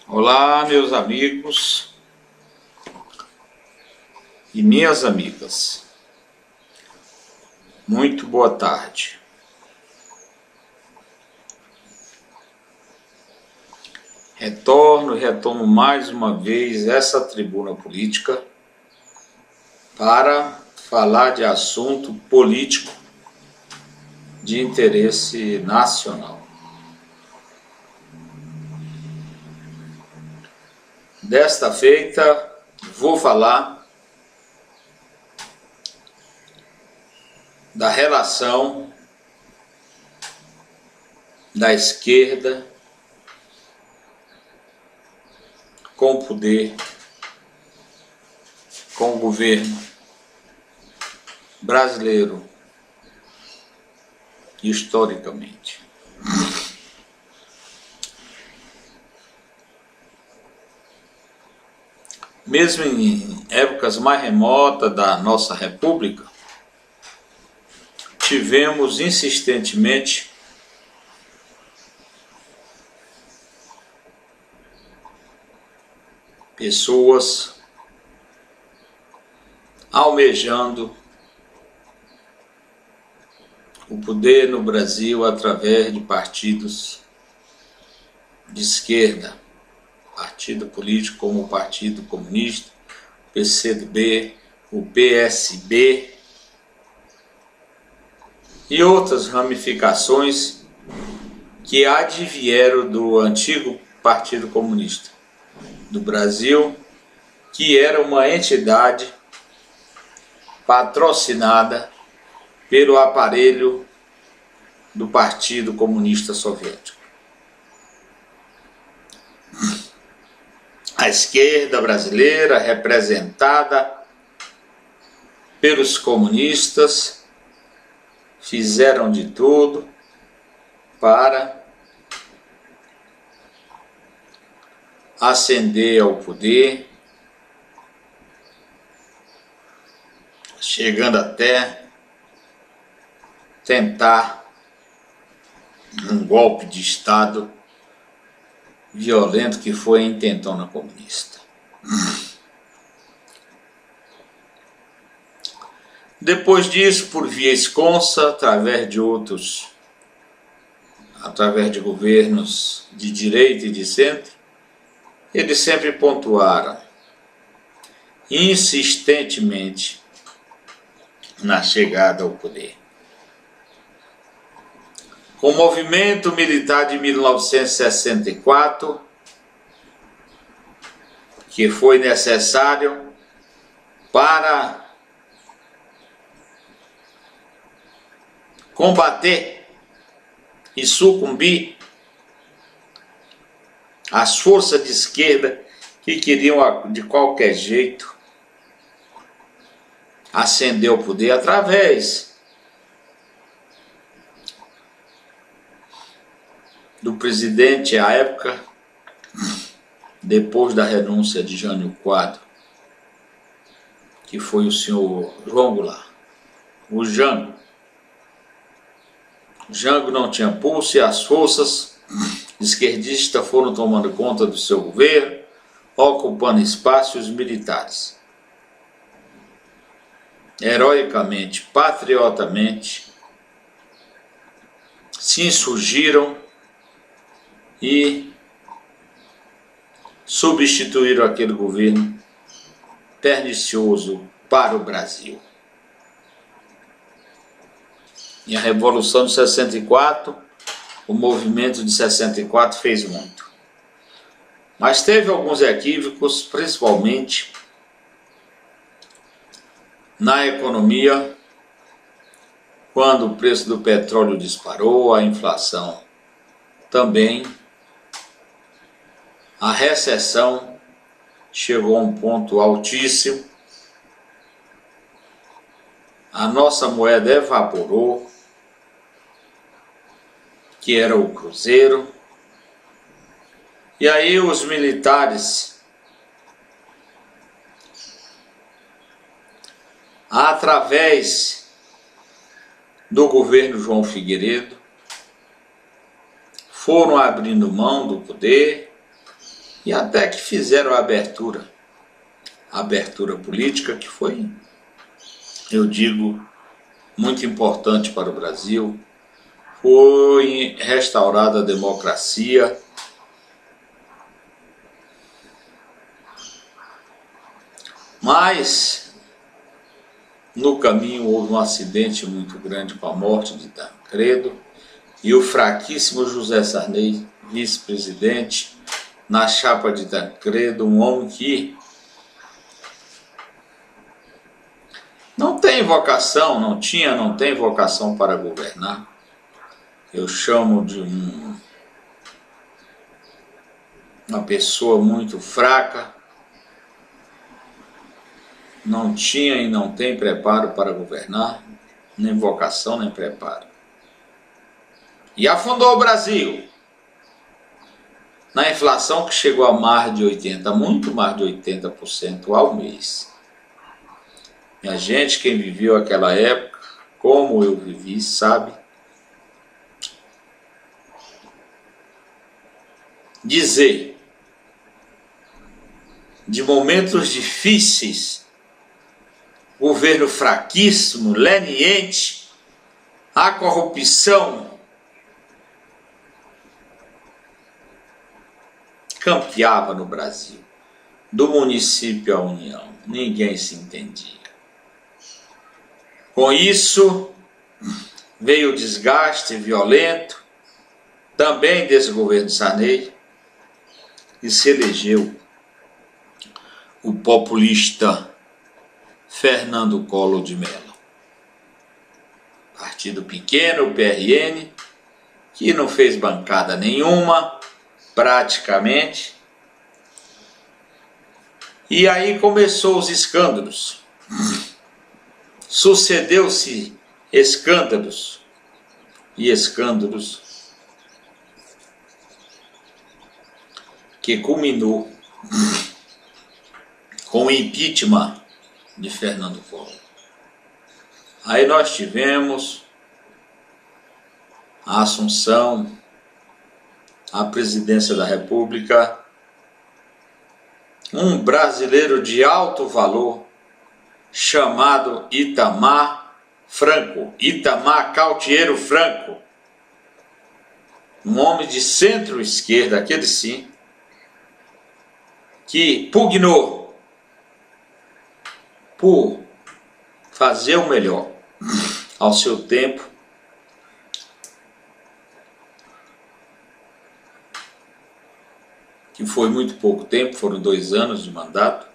Olá, meus amigos e minhas amigas. Muito boa tarde. Retomo mais uma vez essa tribuna política para falar de assunto político de interesse nacional. Desta feita, vou falar da relação da esquerda com o poder, com o governo brasileiro, historicamente. Mesmo em épocas mais remotas da nossa República, tivemos insistentemente pessoas almejando o poder no Brasil através de partidos de esquerda, partido político como o Partido Comunista, o PCdoB, o PSB e outras ramificações que advieram do antigo Partido Comunista do Brasil, que era uma entidade patrocinada pelo aparelho do Partido Comunista Soviético. A esquerda brasileira, representada pelos comunistas, fizeram de tudo para ascender ao poder, chegando até tentar um golpe de Estado violento que foi a intentona comunista. Depois disso, por via esconsa, através de governos de direita e de centro, eles sempre pontuaram insistentemente na chegada ao poder. Com o movimento militar de 1964, que foi necessário para combater e sucumbir às forças de esquerda que queriam de qualquer jeito ascender ao poder através do presidente à época, depois da renúncia de Jânio Quadros, que foi o senhor João Goulart. O Jango não tinha pulso e as forças esquerdistas foram tomando conta do seu governo, ocupando espaços militares. Heroicamente, patriotamente, se insurgiram e substituíram aquele governo pernicioso para o Brasil. E a Revolução de 64, o movimento de 64 fez muito. Mas teve alguns equívocos, principalmente na economia, quando o preço do petróleo disparou, a inflação também, a recessão chegou a um ponto altíssimo, a nossa moeda evaporou, que era o cruzeiro, e aí os militares, através do governo João Figueiredo, foram abrindo mão do poder E até que fizeram a abertura política, que foi, eu digo, muito importante para o Brasil. Foi restaurada a democracia. Mas no caminho houve um acidente muito grande com a morte de Tancredo e o fraquíssimo José Sarney, vice-presidente, na chapa de Tancredo, um homem que não tem vocação, não tem vocação para governar. Eu chamo de uma pessoa muito fraca, não tinha e não tem preparo para governar, nem vocação, nem preparo. E afundou o Brasil na inflação que chegou a mais de 80%, muito mais de 80% ao mês. Minha gente, quem viveu aquela época, como eu vivi, sabe. Dizer de momentos difíceis, governo fraquíssimo, leniente, a corrupção campeava no Brasil, do município à União, ninguém se entendia. Com isso, veio o desgaste violento, também desse governo Sarney, e se elegeu o populista Fernando Collor de Mello. Partido pequeno, o PRN, que não fez bancada nenhuma, praticamente. E aí começou os escândalos. Sucedeu-se escândalos e escândalos que culminou com o impeachment de Fernando Collor. Aí nós tivemos a assunção à presidência da República um brasileiro de alto valor chamado Itamar Franco, Itamar Cautiero Franco, um homem de centro-esquerda, aquele sim, que pugnou por fazer o melhor ao seu tempo, que foi muito pouco tempo, foram 2 anos de mandato,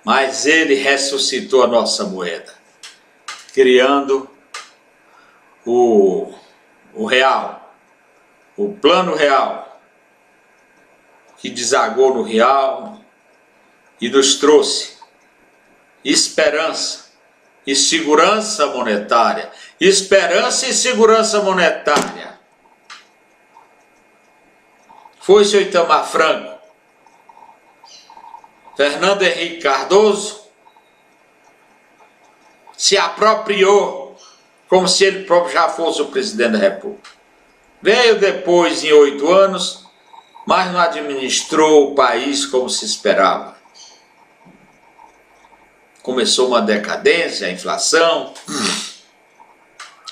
mas ele ressuscitou a nossa moeda, criando o real, o plano real, que desagou no real e nos trouxe esperança e segurança monetária. Esperança e segurança monetária. Foi seu Itamar Franco. Fernando Henrique Cardoso se apropriou como se ele próprio já fosse o presidente da República. Veio depois em 8 anos, mas não administrou o país como se esperava. Começou uma decadência, a inflação,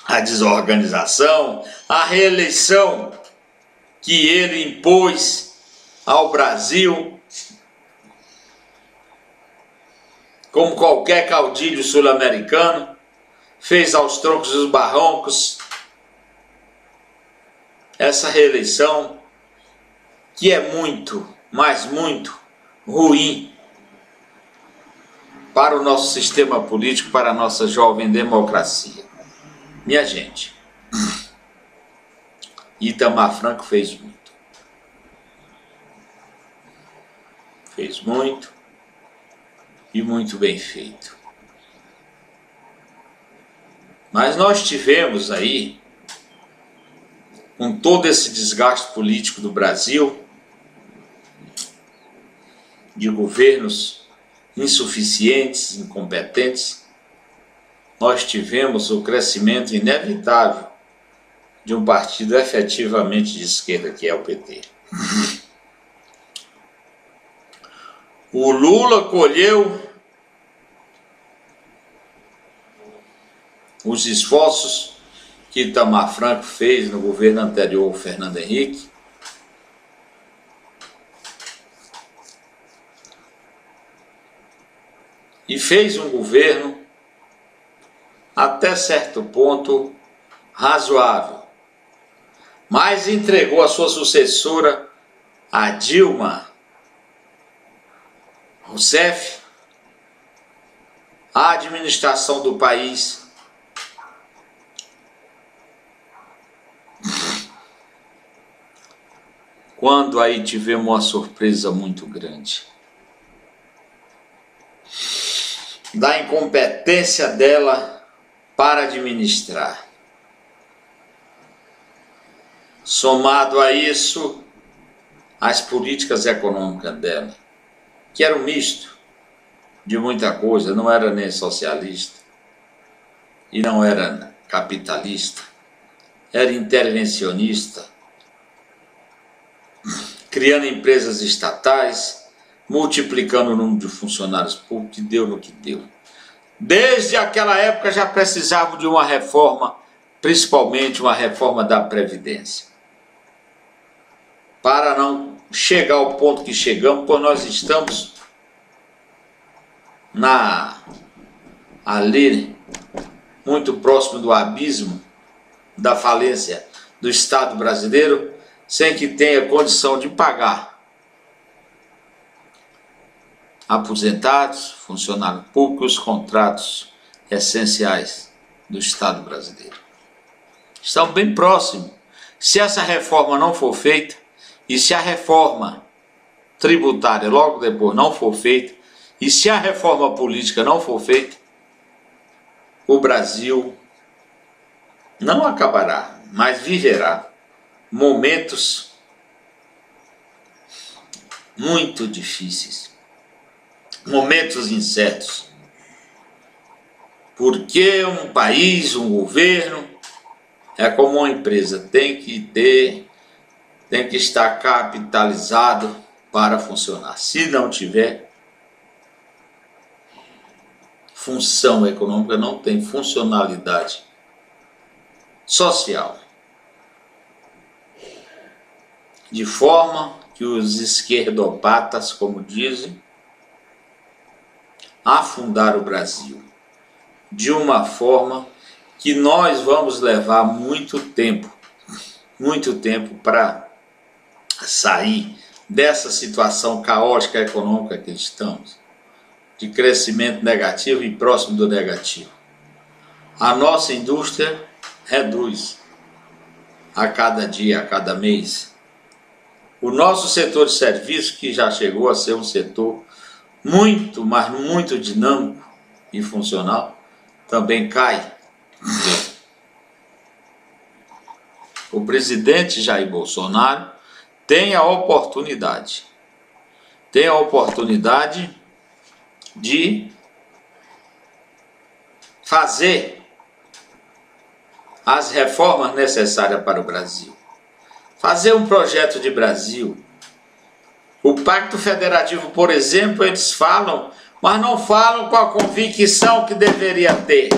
a desorganização, a reeleição que ele impôs ao Brasil, como qualquer caudilho sul-americano, fez aos troncos e os barrancos essa reeleição que é muito, mas muito ruim para o nosso sistema político, para a nossa jovem democracia. Minha gente, Itamar Franco fez muito. Fez muito e muito bem feito. Mas nós tivemos aí, com todo esse desgaste político do Brasil, de governos insuficientes, incompetentes, nós tivemos o crescimento inevitável de um partido efetivamente de esquerda, que é o PT. O Lula colheu os esforços que Itamar Franco fez no governo anterior, Fernando Henrique, e fez um governo até certo ponto razoável, mas entregou a sua sucessora, a Dilma Rousseff, a administração do país quando aí tivemos uma surpresa muito grande da incompetência dela para administrar. Somado a isso, as políticas econômicas dela, que era um misto de muita coisa, não era nem socialista e não era capitalista, era intervencionista, criando empresas estatais, multiplicando o número de funcionários públicos, e deu no que deu. Desde aquela época já precisava de uma reforma, principalmente uma reforma da Previdência, para não chegar ao ponto que chegamos, pois nós estamos ali, muito próximo do abismo da falência do Estado brasileiro, sem que tenha condição de pagar aposentados, funcionários públicos, contratos essenciais do Estado brasileiro. Estamos bem próximos. Se essa reforma não for feita, e se a reforma tributária logo depois não for feita, e se a reforma política não for feita, o Brasil não acabará, mas viverá momentos muito difíceis, momentos incertos, porque um país, um governo, é como uma empresa, tem que estar capitalizado para funcionar. Se não tiver função econômica, não tem funcionalidade social. De forma que os esquerdopatas, como dizem, afundaram o Brasil de uma forma que nós vamos levar muito tempo para sair dessa situação caótica econômica que estamos, de crescimento negativo e próximo do negativo. A nossa indústria reduz a cada dia, a cada mês. O nosso setor de serviços, que já chegou a ser um setor muito, mas muito dinâmico e funcional, também cai. O presidente Jair Bolsonaro tem a oportunidade de fazer as reformas necessárias para o Brasil, fazer um projeto de Brasil. O Pacto Federativo, por exemplo, eles falam, mas não falam com a convicção que deveria ter.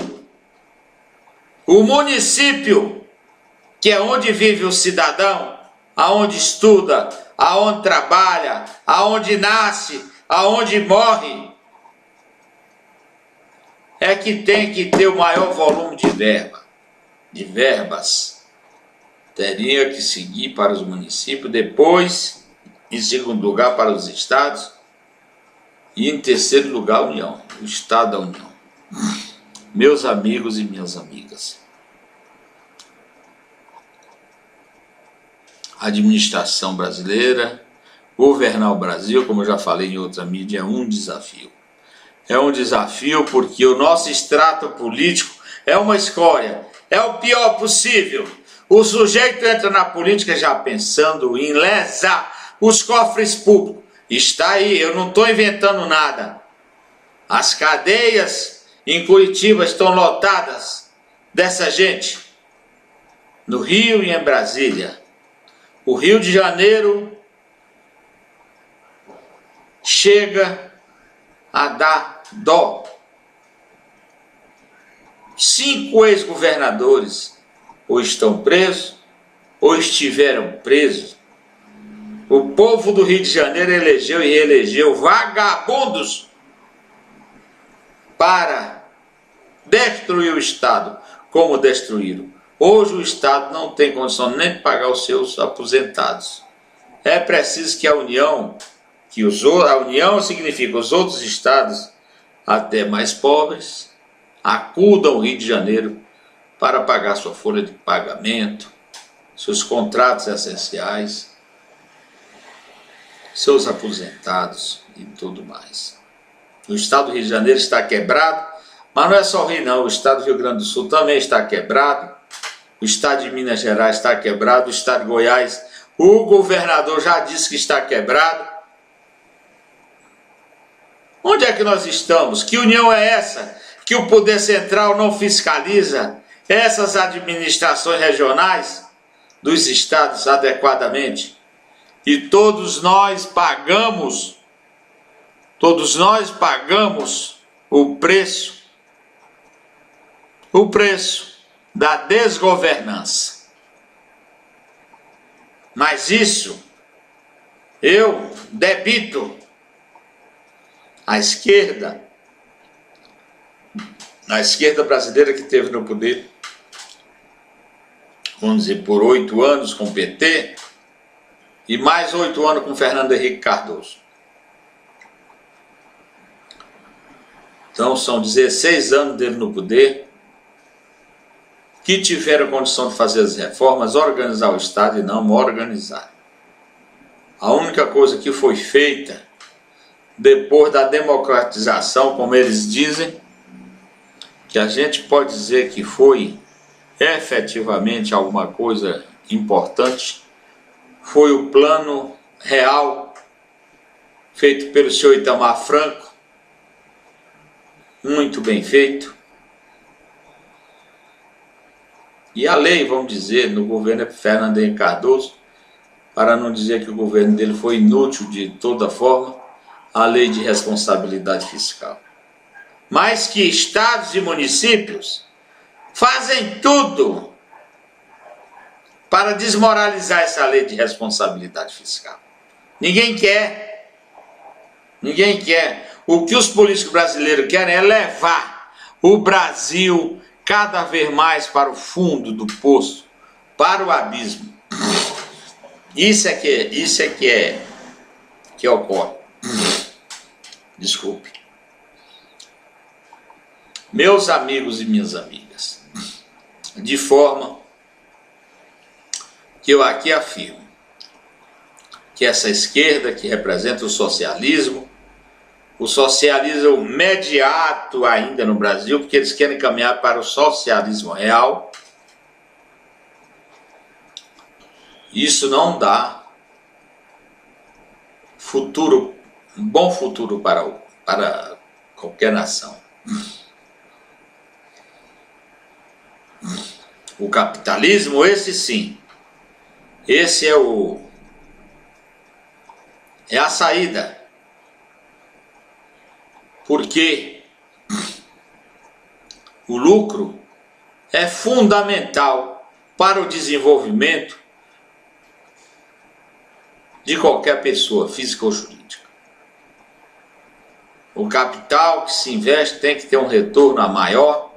O município, que é onde vive o cidadão, aonde estuda, aonde trabalha, aonde nasce, aonde morre, é que tem que ter o maior volume de verbas. Teria que seguir para os municípios, depois, em segundo lugar, para os estados, e em terceiro lugar, a União, o Estado da União. Meus amigos e minhas amigas, a administração brasileira, governar o Brasil, como eu já falei em outra mídia, é um desafio. É um desafio porque o nosso extrato político é uma escória, é o pior possível. O sujeito entra na política já pensando em lesar os cofres públicos. Está aí, eu não estou inventando nada. As cadeias em Curitiba estão lotadas dessa gente. No Rio e em Brasília. O Rio de Janeiro chega a dar dó. 5 ex-governadores ou estão presos ou estiveram presos. O povo do Rio de Janeiro elegeu e reelegeu vagabundos para destruir o Estado, como destruíram. Hoje o Estado não tem condição nem de pagar os seus aposentados. É preciso que a União significa os outros estados, até mais pobres, acudam ao Rio de Janeiro para pagar sua folha de pagamento, seus contratos essenciais, seus aposentados e tudo mais. O estado do Rio de Janeiro está quebrado, mas não é só o Rio não, o estado do Rio Grande do Sul também está quebrado, o estado de Minas Gerais está quebrado, o estado de Goiás, o governador já disse que está quebrado. Onde é que nós estamos? Que união é essa? Que o poder central não fiscaliza essas administrações regionais dos estados adequadamente? E todos nós pagamos o preço da desgovernança. Mas isso eu debito à esquerda brasileira que teve no poder, vamos dizer, por 8 anos com o PT e mais 8 anos com Fernando Henrique Cardoso. Então são 16 anos dele no poder, que tiveram condição de fazer as reformas, organizar o Estado e não organizar. A única coisa que foi feita depois da democratização, como eles dizem, que a gente pode dizer que foi efetivamente alguma coisa importante, foi o Plano Real, feito pelo senhor Itamar Franco, muito bem feito. E a lei, vamos dizer, no governo Fernando Henrique Cardoso, para não dizer que o governo dele foi inútil de toda forma, a lei de responsabilidade fiscal. Mas que estados e municípios fazem tudo para desmoralizar essa lei de responsabilidade fiscal. Ninguém quer. O que os políticos brasileiros querem é levar o Brasil cada vez mais para o fundo do poço, para o abismo. Isso é que ocorre. Desculpe. Meus amigos e minhas amigas, de forma que eu aqui afirmo que essa esquerda que representa o socialismo imediato ainda no Brasil, porque eles querem caminhar para o socialismo real, isso não dá futuro, um bom futuro para qualquer nação. O capitalismo, esse sim, esse é a saída. Porque o lucro é fundamental para o desenvolvimento de qualquer pessoa, física ou jurídica. O capital que se investe tem que ter um retorno maior,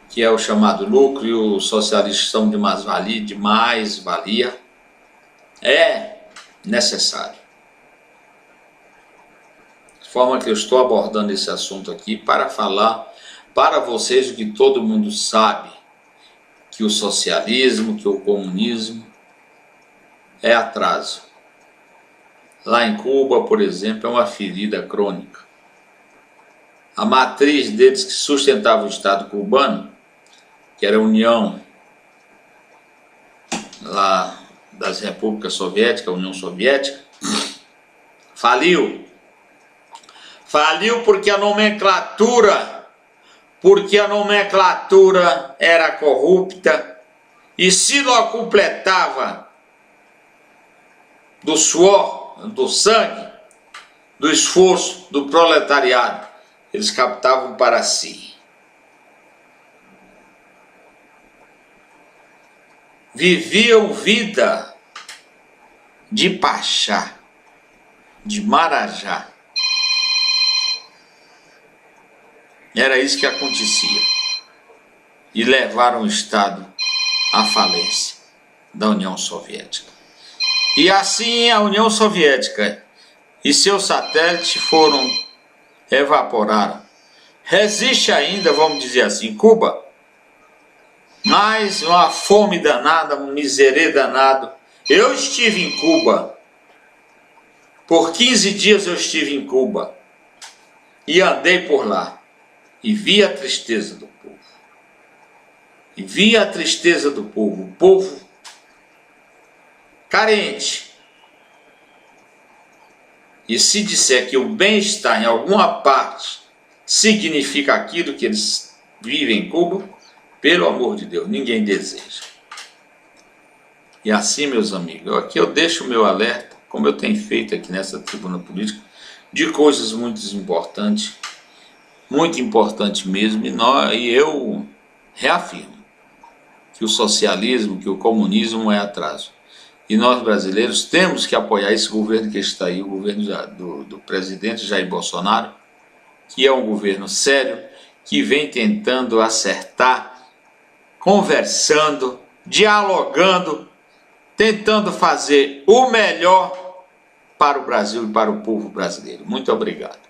que é o chamado lucro, e os socialistas são de mais-valia. É necessário. De forma que eu estou abordando esse assunto aqui para falar para vocês o que todo mundo sabe, que o socialismo, que o comunismo é atraso. Lá em Cuba, por exemplo, é uma ferida crônica. A matriz deles que sustentava o Estado cubano, que era a União lá das repúblicas soviéticas, a União Soviética, faliu. Faliu porque a nomenclatura era corrupta e se locupletava do suor, do sangue do esforço do proletariado, eles captavam para si. Viviam vida de pachá, de marajá. Era isso que acontecia. E levaram o Estado à falência da União Soviética. E assim a União Soviética e seus satélites evaporaram. Resiste ainda, vamos dizer assim, Cuba, mas uma fome danada, um miserê danado. Eu estive em Cuba, por 15 dias eu estive em Cuba, e andei por lá, e vi a tristeza do povo. E vi a tristeza do povo, o povo carente. E se disser que o bem-estar em alguma parte significa aquilo que eles vivem em Cuba, pelo amor de Deus, ninguém deseja. E assim, meus amigos, aqui eu deixo o meu alerta, como eu tenho feito aqui nessa tribuna política, de coisas muito importantes mesmo, e eu reafirmo que o socialismo, que o comunismo é atraso. E nós brasileiros temos que apoiar esse governo que está aí, o governo do presidente Jair Bolsonaro, que é um governo sério, que vem tentando acertar, conversando, dialogando, tentando fazer o melhor para o Brasil e para o povo brasileiro. Muito obrigado.